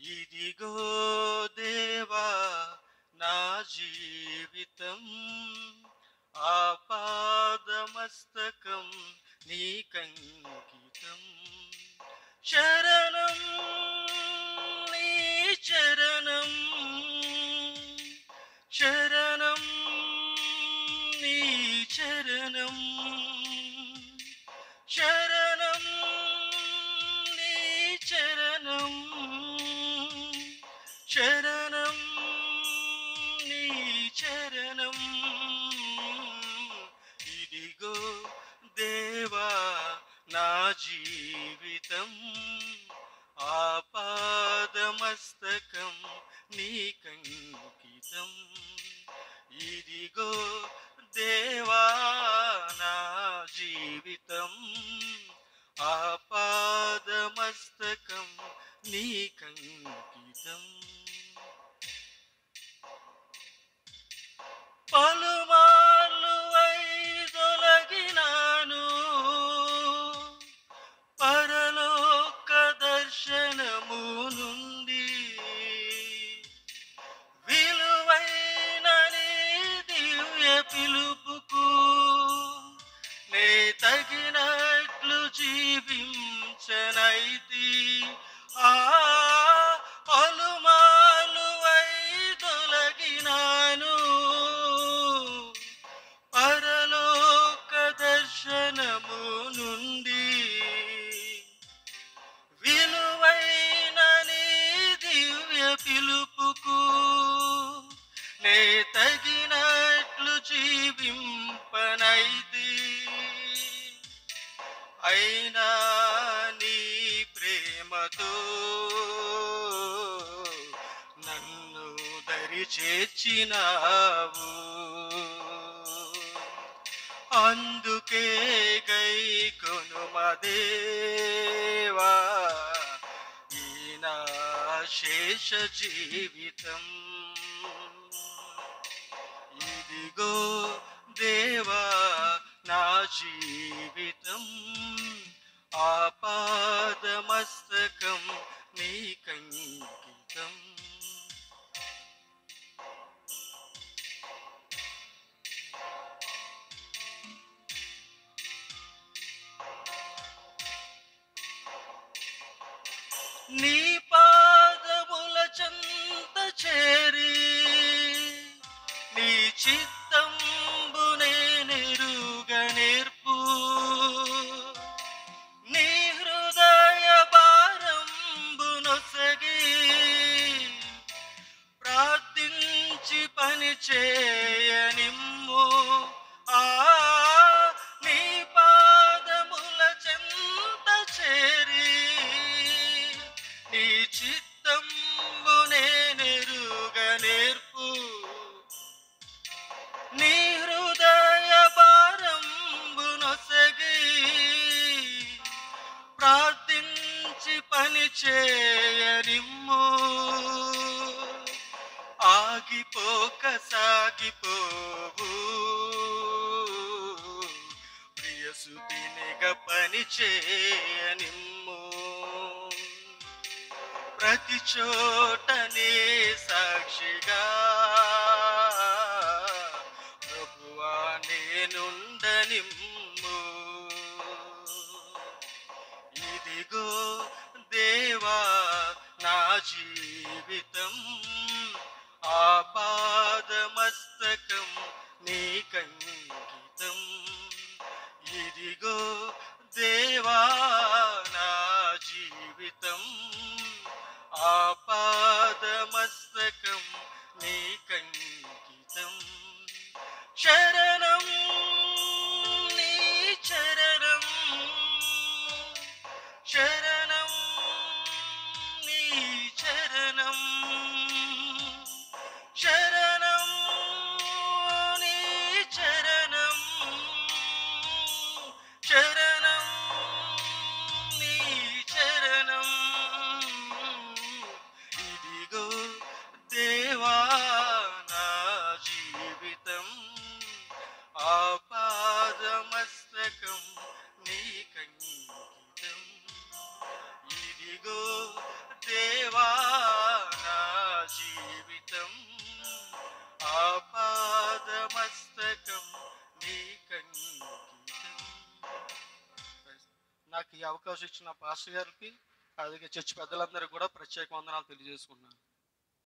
ఇదిగో దేవా నా జీవితం ఆపాదమస్తకం నీకంకితం శరణం నీ చరణం శరణం నీ చరణం శరణం నీ చరణం శరణం నీ చరణం ఇదిగో దేవా నా జీవితం ఆపాదమస్తకం నీకంకితం ఇదిగో దేవా నా జీవితం ఆపాదమస్తకం నీకంకితం పలుమార్లు వైదొలగినాను పరలోక దర్శనము నుండి విలువైన నీ దివ్య పిలుపుకు నే తగినట్లు జీవించనైతి పలుమార్లు వైదొలగినాను పరలోక దర్శనము నుండి విలువైన నీ దివ్య పిలుపుకు నే తగినట్లు జీవింపనైతి అయినా నీ ప్రేమతో నన్ను దరి చేర్చినావు అందుకే గైకొనుమదేవా ఈ నా శేష జీవితం ఇదిగో దేవా నా జీవితం ఆపాదమస్తకం నీకంకితం నీ పాదముల చెంత చేరి నీ చిత్తంబునే నెరుగ నేర్పు నీ హృదయ భారంబునొసగి ప్రార్థించి పని చేయనిమ్ము నీ పాదముల చెంత చేరి నీ చిత్తంబునే నెరుగ నేర్పు నీ హృదయ భారంబునొసగి ప్రార్థించి పని చేయనిమ్ము ఆగిపోక సాగిపోవు ప్రియసుతినిగ పని చేయనిమ్ము ప్రతి చోటనే సాక్షిగా ప్రభువా నేనుండనిమ్ము ఇదిగో దేవా నా జీవితం ఆపాదమస్తకం నీకంకితం ఇదిగో దేవా నా జీవితం ఆపాదమస్తకం నీకంకితం శరణం నీ చరణం శరణం నీ చరణం శరణం నీ చరణం శరణం నీ చరణం ఇదిగో దేవా నా జీవితం ఆపాదమస్తకం నీకంకితం ఇదిగో దేవా నాకు ఈ అవకాశం ఇచ్చిన పాస్టర్ గారికి అలాగే చర్చ్ పెద్దలందరికీ కూడా ప్రత్యేక వందనాలు తెలియజేసుకుంటున్నాను.